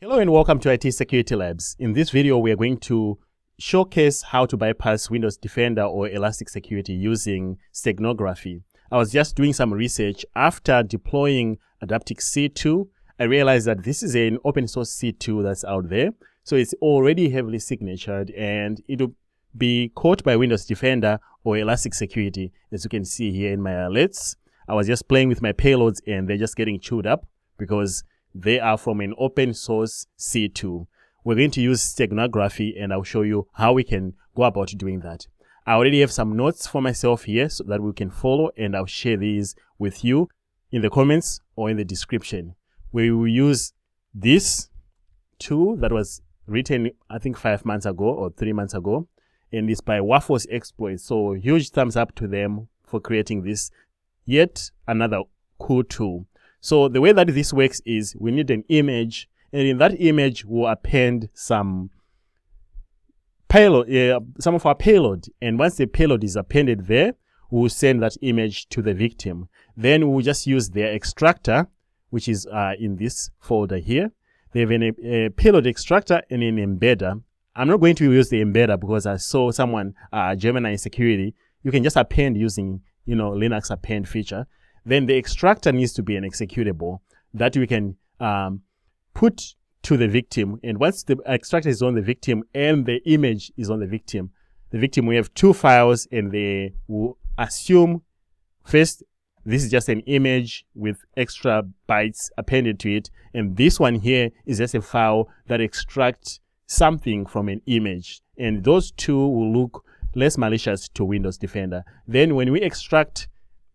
Hello and welcome to IT Security Labs. In this video, we are going to showcase how to bypass Windows Defender or Elastic Security using Steganography. I was just doing some research. After deploying Adaptix C2, I realized that this is an open source C2 that's out there. So it's already heavily signatured and it'll be caught by Windows Defender or Elastic Security. As you can see here in my alerts, I was just playing with my payloads and they're just getting chewed up because they are from an open source C2. We're going to use Steganography and I'll show you how we can go about doing that. I already have some notes for myself here so that we can follow, and I'll share these with you in the comments or in the description. We will use this tool that was written, I think 5 months ago or 3 months ago, and it's by Waffles Exploits. So huge thumbs up to them for creating this, yet another cool tool. So the way that this works is we need an image, and in that image we'll append some payload, some of our payload. And once the payload is appended there, we'll send that image to the victim. Then we'll just use their extractor, which is in this folder here. They have a payload extractor and an embedder. I'm not going to use the embedder because I saw someone, Gemini Security, you can just append using, Linux append feature. Then the extractor needs to be an executable that we can put to the victim. And once the extractor is on the victim and the image is on the victim will have two files, and they will assume first this is just an image with extra bytes appended to it. And this one here is just a file that extracts something from an image. And those two will look less malicious to Windows Defender. Then when we extract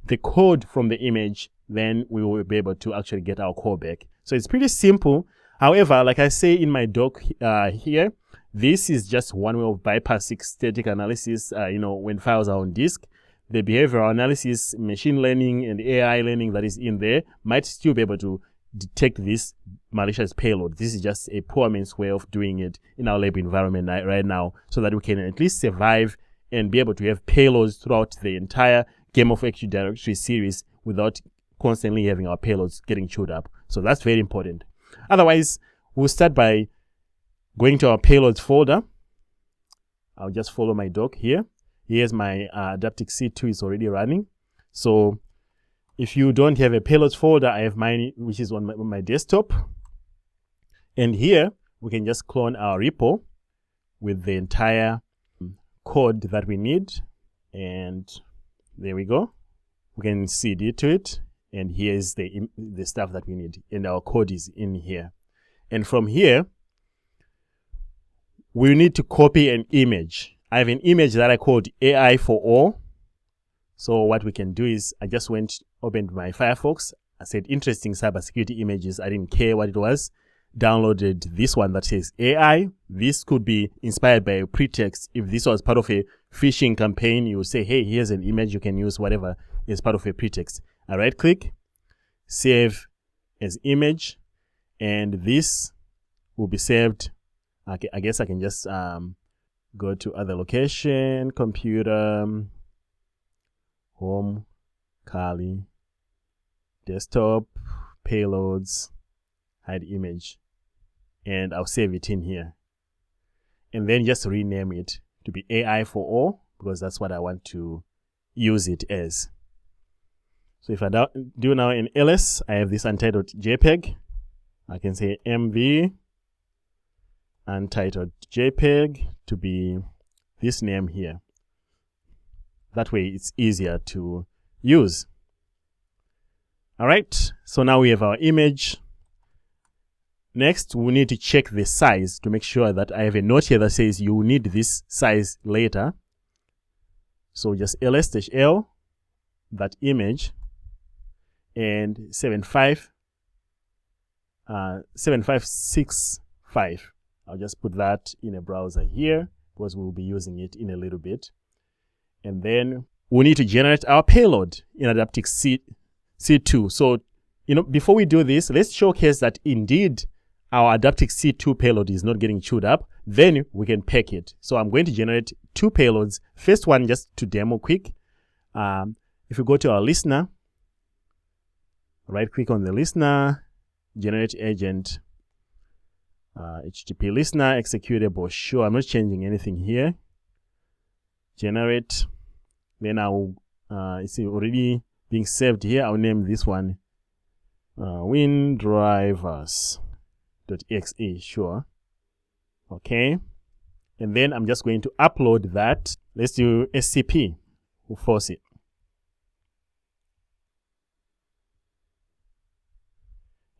the code from the image, then we will be able to actually get our code back. So it's pretty simple. However, like I say in my doc here, this is just one way of bypassing static analysis. When files are on disk, the behavioral analysis, machine learning, and AI learning that is in there might still be able to detect this malicious payload. This is just a poor man's way of doing it in our lab environment right now, so that we can at least survive and be able to have payloads throughout the entire Game of Active Directory series without constantly having our payloads getting chewed up. So that's very important. Otherwise, we'll start by going to our payloads folder. I'll just follow my doc here. Here's my Adaptix C2 is already running. So if you don't have a payloads folder, I have mine, which is on my desktop. And here we can just clone our repo with the entire code that we need. And there we go. We can CD to it, and here's the stuff that we need, and our code is in here. And from here, we need to copy an image. I have an image that I called AI for all. So what we can do is I just opened my Firefox. I said interesting cybersecurity images. I didn't care what it was. Downloaded this one that says AI. This could be inspired by a pretext. If this was part of a phishing campaign, you say, hey, here's an image, you can use whatever is part of a pretext. I right click, save as image, and this will be saved. Okay, I guess I can just go to other location, computer, home, Kali, desktop, payloads, hide image, and I'll save it in here. And then just rename it to be AI for all, because that's what I want to use it as. So if I do now in ls, I have this untitled JPEG. I can say MV untitled JPEG to be this name here. That way it's easier to use. All right, so now we have our image. Next, we need to check the size to make sure that I have a note here that says you need this size later. So just ls-l, that image, and 7565. I'll just put that in a browser here because we'll be using it in a little bit. And then we need to generate our payload in Adaptix C2. So, before we do this, let's showcase that indeed our Adaptix C2 payload is not getting chewed up. Then we can pack it. So I'm going to generate two payloads. First one, just to demo quick. If we go to our listener, right click on the listener, generate agent. HTTP listener executable. Sure, I'm not changing anything here. Generate. Then I'll it's already being saved here. I'll name this one WinDrivers.exe. Sure. Okay. And then I'm just going to upload that. Let's do SCP. We'll force it.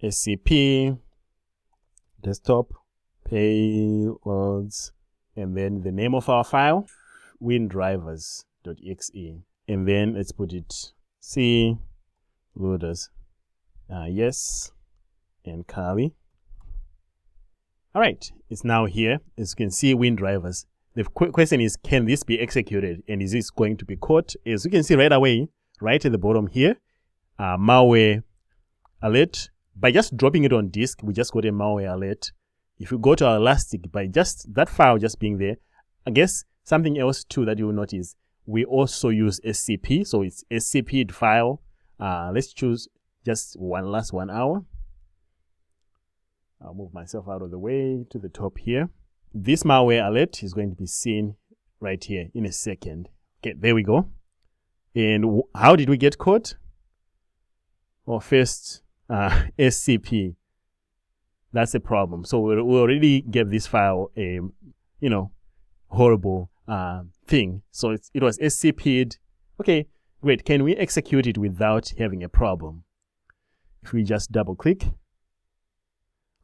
SCP desktop payloads, and then the name of our file, WinDrivers.exe, and then let's put it C loaders. Yes, and curly. All right, it's now here. As you can see, WinDrivers. The question is, can this be executed, and is this going to be caught? As you can see right away, right at the bottom here, malware alert. By just dropping it on disk, we just got a malware alert. If you go to our Elastic, by just that file just being there, I guess something else too that you will notice, we also use SCP. So it's SCP file. Let's choose just last 1 hour. I'll move myself out of the way to the top here. This malware alert is going to be seen right here in a second. Okay, there we go. And how did we get caught? Well, first, SCP. That's a problem. So we already gave this file a, horrible thing. So it was SCP'd. Okay, great. Can we execute it without having a problem? If we just double click,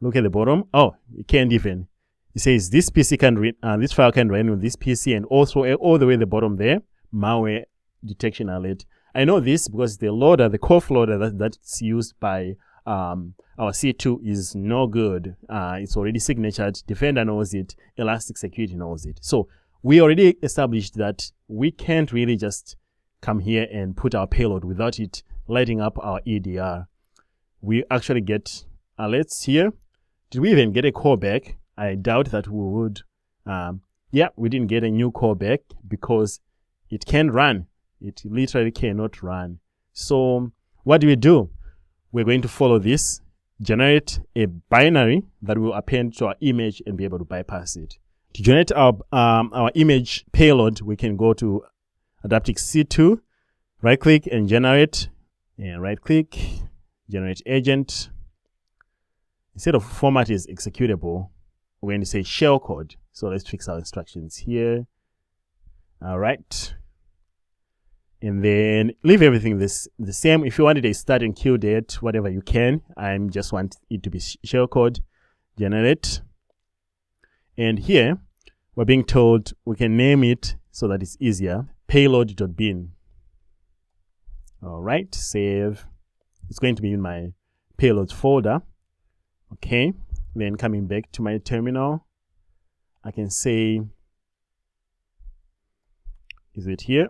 look at the bottom. Oh, it can't even. It says this PC can read, this file can run on this PC, and also all the way at the bottom there, malware detection alert. I know this because the loader, the core loader that's used by our C2 is no good. It's already signatured. Defender knows it. Elastic Security knows it. So we already established that we can't really just come here and put our payload without it lighting up our EDR. We actually get alerts here. Did we even get a callback? I doubt that we would. Yeah, we didn't get a new callback because it can't run. It literally cannot run. So what do? We're going to follow this, generate a binary that will append to our image and be able to bypass it. To generate our image payload, we can go to Adaptix C2, right click and generate, and right click, generate agent. Instead of format is executable, we're going to say shellcode. So let's fix our instructions here. All right. And then leave everything the same. If you wanted a start and kill date, whatever you can. I just want it to be shellcode, generate. And here, we're being told we can name it so that it's easier. Payload.bin. All right, save. It's going to be in my payloads folder. Okay, then coming back to my terminal, I can say, is it here?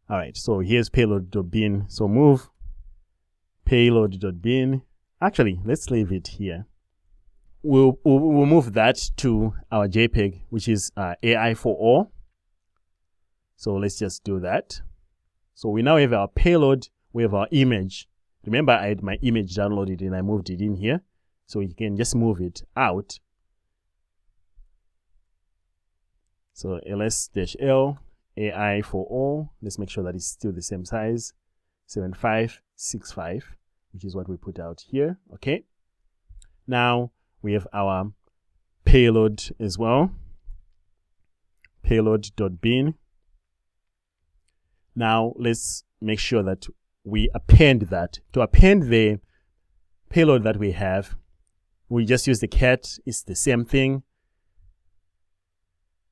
All right, so here's payload.bin. So move payload.bin. Actually, let's leave it here. We'll move that to our JPEG, which is AI for all. So let's just do that. So we now have our payload, we have our image. Remember, I had my image downloaded and I moved it in here. So you can just move it out. So ls-l, AI for all. Let's make sure that it's still the same size. 7565, which is what we put out here. Okay. Now we have our payload as well. Payload.bin. Now let's make sure that we append that. To append the payload that we have, we just use the cat. It's the same thing.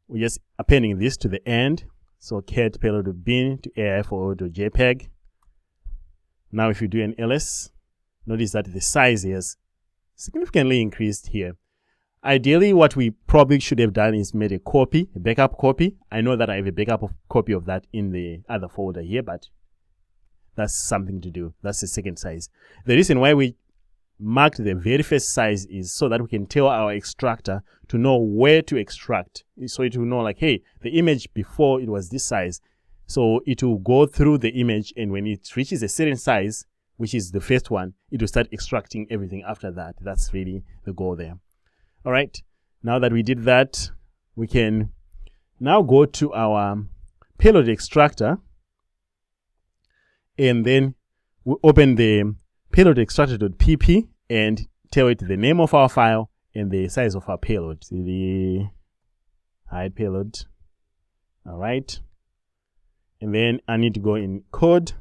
We're just appending this to the end. So cat payload.bin to AI4.jpg. Now if you do an ls, notice that the size is significantly increased here. Ideally, what we probably should have done is made a copy, a backup copy. I know that I have a backup copy of that in the other folder here, but that's something to do. That's the second size. The reason why we marked the very first size is so that we can tell our extractor to know where to extract. So it will know like, hey, the image before it was this size. So it will go through the image, and when it reaches a certain size, which is the first one, it will start extracting everything after that. That's really the goal there. All right. Now that we did that, we can now go to our payload extractor, and then we open the payload extractor.pp and tell it the name of our file and the size of our payload. See the hide payload. All right. And then I need to go in code.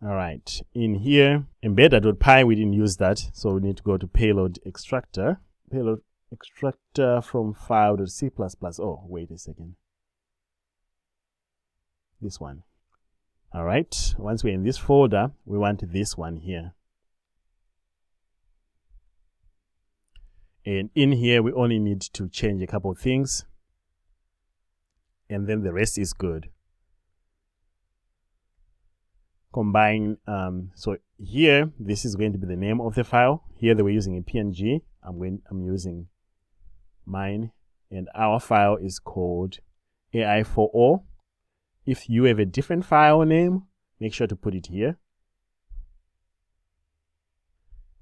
All right. In here, embed.py, we didn't use that. So we need to go to payload extractor. Payload extractor from file.c++. Oh, wait a second. This one. All right. Once we're in this folder, we want this one here. And in here, we only need to change a couple of things. And then the rest is good. Combine, so here, this is going to be the name of the file. Here they were using a PNG. I'm using mine. And our file is called AI4O. If you have a different file name, make sure to put it here.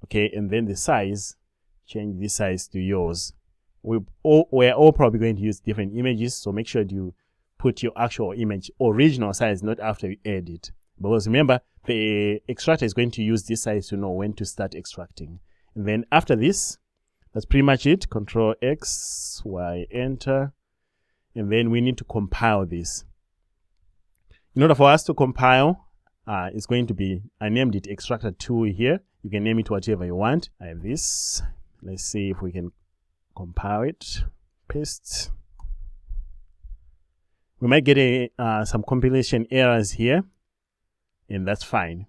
Okay, and then the size, change this size to yours. We're all probably going to use different images, so make sure you put your actual image original size, not after you edit. Because remember, the extractor is going to use this size to know when to start extracting. And then after this, that's pretty much it. Control X, Y, enter. And then we need to compile this. In order for us to compile, it's going to be, I named it extractor 2 here. You can name it whatever you want. I have this. Let's see if we can compile it. Paste. We might get some compilation errors here, and that's fine.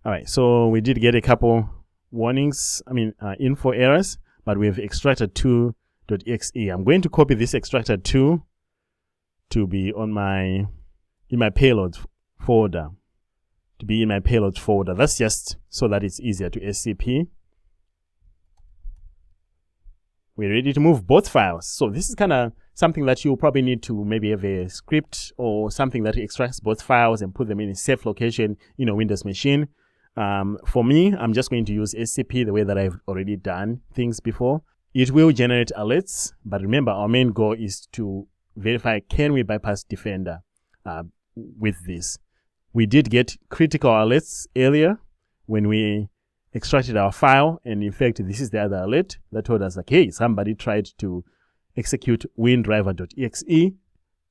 All right, so we did get a couple warnings, info errors, but we have extractor2.exe. I'm going to copy this extractor2 to be on in my payloads folder. That's just so that it's easier to SCP. We're ready to move both files. So this is kind of something that you'll probably need to maybe have a script or something that extracts both files and put them in a safe location in a Windows machine. For me, I'm just going to use SCP the way that I've already done things before. It will generate alerts, but remember, our main goal is to verify, can we bypass Defender with this? We did get critical alerts earlier when we extracted our file, and in fact, this is the other alert that told us, like, hey, somebody tried to execute WinDriver.exe.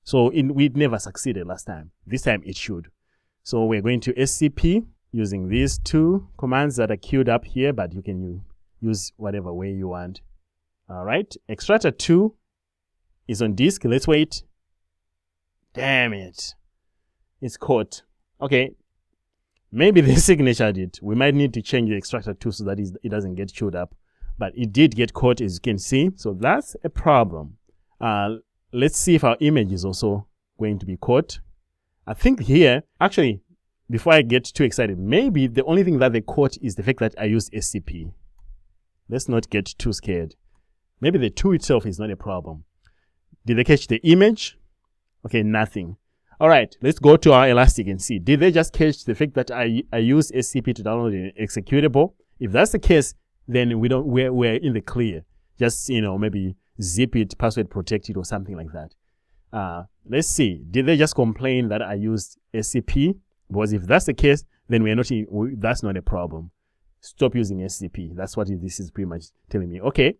So we'd never succeeded last time. This time it should. So we're going to SCP using these two commands that are queued up here, but you can use whatever way you want. All right, extractor 2 is on disk. Let's wait. Damn it. It's caught. Okay. Maybe the signature did. We might need to change the extractor 2 so that it doesn't get chewed up. But it did get caught, as you can see. So that's a problem. Let's see if our image is also going to be caught. I think here, actually, before I get too excited, maybe the only thing that they caught is the fact that I used SCP. Let's not get too scared. Maybe the 2 itself is not a problem. Did they catch the image? Okay, nothing. All right, let's go to our Elastic and see. Did they just catch the fact that I used SCP to download an executable? If that's the case, then we're in the clear. Just, maybe zip it, password protect it, or something like that. Let's see. Did they just complain that I used SCP? Because if that's the case, then that's not a problem. Stop using SCP. That's what this is pretty much telling me. Okay.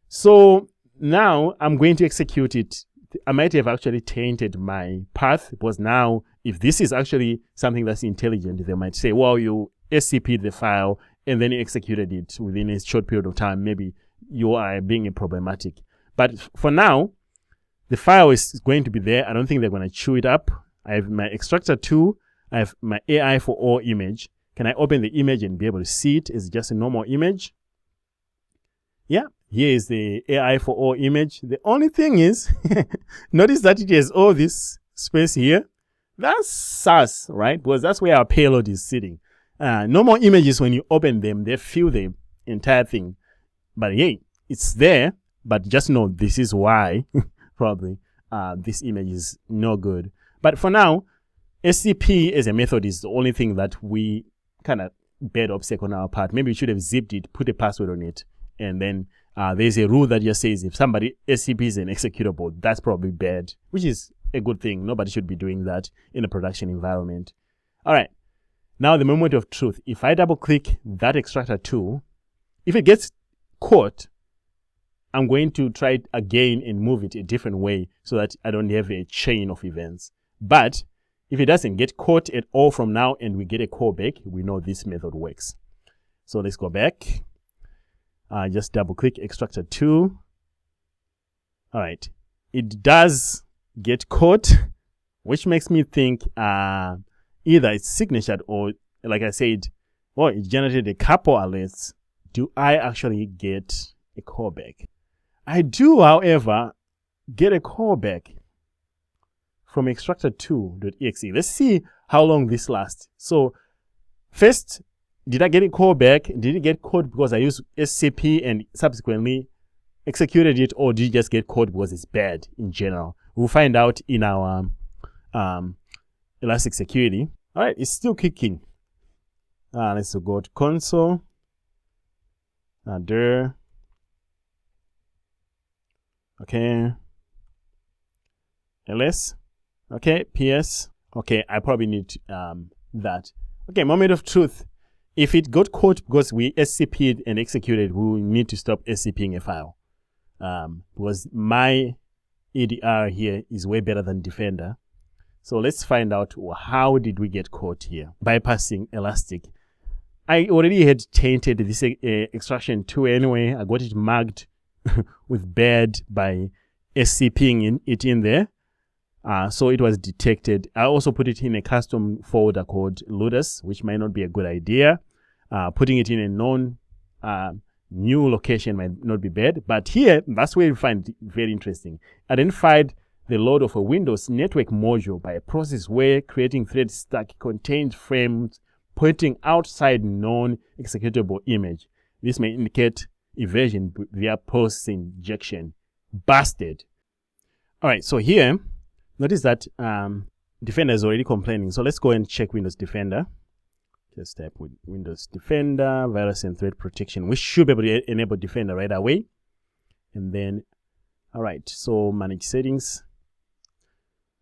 So now I'm going to execute it. I might have actually tainted my path, because now if this is actually something that's intelligent, they might say, well, you SCP'd the file and then you executed it within a short period of time. Maybe you are being problematic. But for now, the file is going to be there. I don't think they're going to chew it up. I have my extractor 2. I have my AI4O image. Can I open the image and be able to see it as just a normal image? Yeah. Here is the AI4O image. The only thing is, notice that it has all this space here. That's sus, right? Because that's where our payload is sitting. Normal images, when you open them, they fill the entire thing. But hey, it's there, but just know this is why probably this image is no good. But for now, SCP as a method is the only thing that we kind of bad OPSEC on our part. Maybe we should have zipped it, put a password on it, and then there's a rule that just says if somebody SCP is an executable, that's probably bad, which is a good thing. Nobody should be doing that in a production environment. All right. Now the moment of truth. If I double click that extractor tool, if it gets caught, I'm going to try it again and move it a different way so that I don't have a chain of events. But if it doesn't get caught at all from now and we get a callback, we know this method works. So let's go back. Just double click extractor 2. All right. It does get caught, which makes me think either it's signatured or, like I said, it generated a couple alerts. Do I actually get a callback? I do, however, get a callback from extractor2.exe. Let's see how long this lasts. So first, did I get a callback? Did it get caught because I used SCP and subsequently executed it, or did it just get caught because it's bad in general? We'll find out in our Elastic Security. All right, it's still kicking. Let's go to console. There. Okay. ls. Okay, ps. Okay, I probably need that. Okay, moment of truth. If it got caught because we SCP'd and executed, we will need to stop SCPing a file. Because my EDR here is way better than Defender. So let's find out how did we get caught here. Bypassing Elastic. I already had tainted this extraction 2 anyway. I got it marked with bad by SCPing it in there. So it was detected. I also put it in a custom folder called loaders, which might not be a good idea. Putting it in a new location might not be bad. But here, that's where you find it very interesting. Identified the load of a Windows network module by a process where creating thread stack contained frames pointing outside non-executable image. This may indicate evasion via process injection. Busted. All right, so here, notice that Defender is already complaining. So let's go and check Windows Defender. Just type with Windows Defender, virus and threat protection. We should be able to enable Defender right away. And then, all right, so manage settings.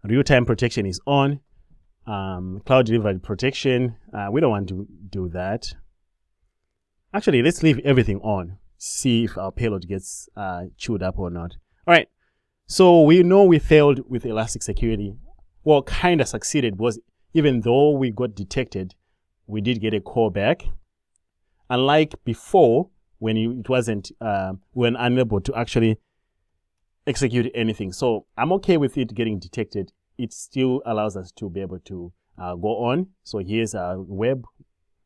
Real-time protection is on. Cloud delivered protection. We don't want to do that. Actually, let's leave everything on. See if our payload gets chewed up or not. All right. So we know we failed with Elastic Security. Well, kind of succeeded because even though we got detected, we did get a callback. Unlike before, when it wasn't, we were unable to actually execute anything. So I'm okay with it getting detected. It still allows us to be able to go on. So here's our web,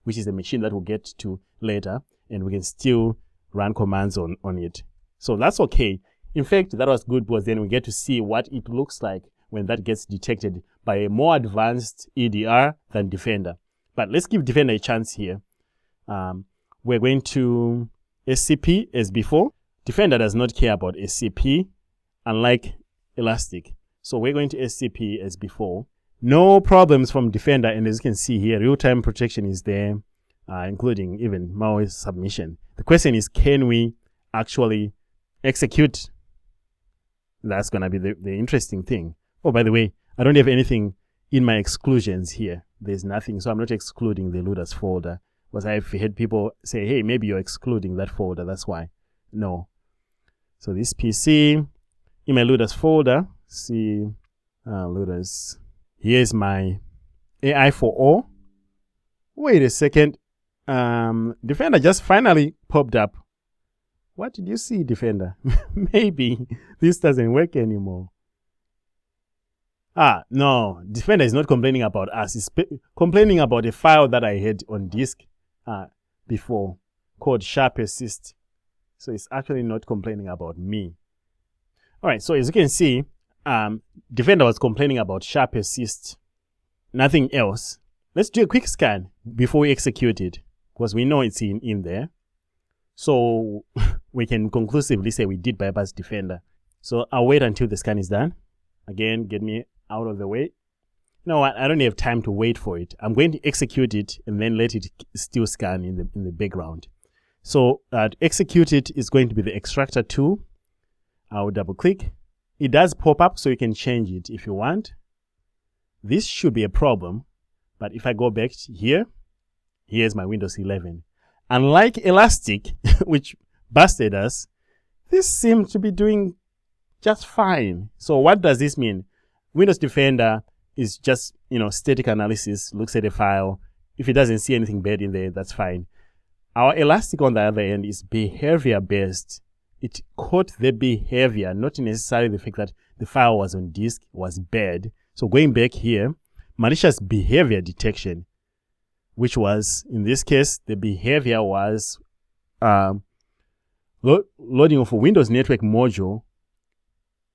which is the machine that we'll get to later, and we can still run commands on it. So that's okay. In fact, that was good because then we get to see what it looks like when that gets detected by a more advanced EDR than Defender. But let's give Defender a chance here. We're going to SCP as before. Defender does not care about SCP, unlike Elastic. So we're going to SCP as before. No problems from Defender, and as you can see here, real-time protection is there, including even malware submission. The question is, can we actually execute? That's going to be the interesting thing. Oh, by the way, I don't have anything in my exclusions here. There's nothing, so I'm not excluding the loaders folder. Because I've had people say, hey, maybe you're excluding that folder, that's why. No. So this PC, in my loaders folder, see loaders. Here's my AI for all. Wait a second. Defender just finally popped up. What did you see, Defender? Maybe this doesn't work anymore. No, Defender is not complaining about us. It's complaining about a file that I had on disk before called sharp assist. So it's actually not complaining about me. All right, so as you can see, Defender was complaining about sharp assist, nothing else. Let's do a quick scan before we execute it, because we know it's in there. So we can conclusively say we did bypass Defender. So I'll wait until the scan is done. Again, get me out of the way. you know what, I don't have time to wait for it. I'm going to execute it and then let it still scan in the background. So to execute it is going to be the extractor tool. I'll double click. It does pop up, so you can change it if you want. This should be a problem, but if I go back here, here's my Windows 11. Unlike Elastic, which busted us, this seems to be doing just fine. So what does this mean? Windows Defender is just, static analysis, looks at a file. If it doesn't see anything bad in there, that's fine. Our Elastic, on the other end, is behavior-based. It caught the behavior, not necessarily the fact that the file was on disk was bad. So going back here, malicious behavior detection, which was, in this case, the behavior was loading of a Windows network module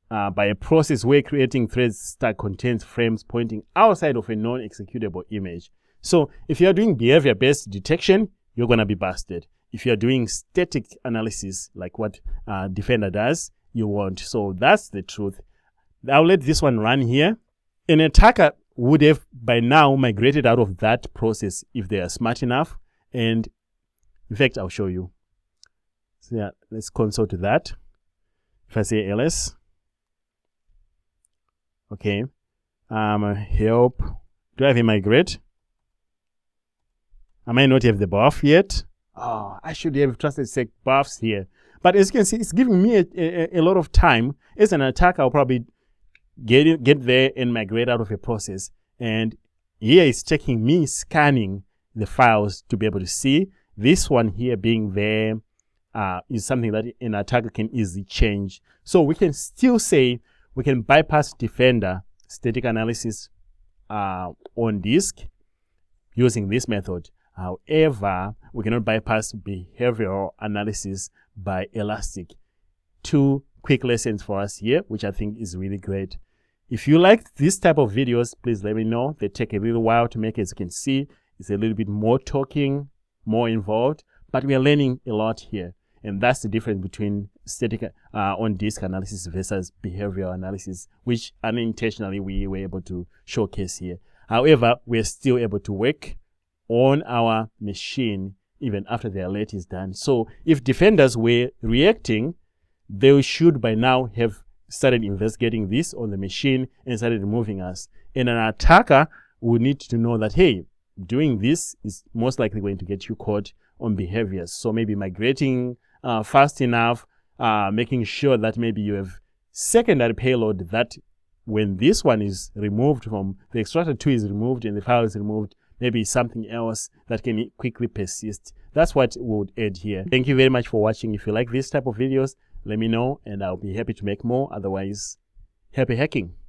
by a process where creating thread stack contains frames pointing outside of a non-executable image. So if you're doing behavior-based detection, you're going to be busted. If you're doing static analysis, like what Defender does, you won't. So that's the truth. I'll let this one run here. An attacker would have by now migrated out of that process if they are smart enough. And in fact, I'll show you. So yeah, let's console to that. If I say ls, okay, help. Do I have a migrate? I might not have the buff yet. Oh, I should have trusted sec buffs here. But as you can see, it's giving me a lot of time. As an attacker, I'll probably get there and migrate out of a process. And here it's taking me scanning the files to be able to see. This one here being there is something that an attacker can easily change. So we can still say we can bypass Defender static analysis on disk using this method. However, we cannot bypass behavioral analysis by Elastic. 2 quick lessons for us here, which I think is really great. If you like this type of videos, please let me know. They take a little while to make, as you can see. It's a little bit more talking, more involved, but we are learning a lot here. And that's the difference between static on-disk analysis versus behavioral analysis, which unintentionally we were able to showcase here. However, we're still able to work on our machine even after the alert is done. So if defenders were reacting, they should by now have started investigating this on the machine and started removing us. And an attacker would need to know that, hey, doing this is most likely going to get you caught on behaviors. So maybe migrating fast enough, making sure that maybe you have secondary payload that when this one is removed from the extractor 2 is removed and the file is removed, maybe something else that can quickly persist. That's what we would add here. Thank you very much for watching. If you like this type of videos, let me know and I'll be happy to make more. Otherwise, happy hacking.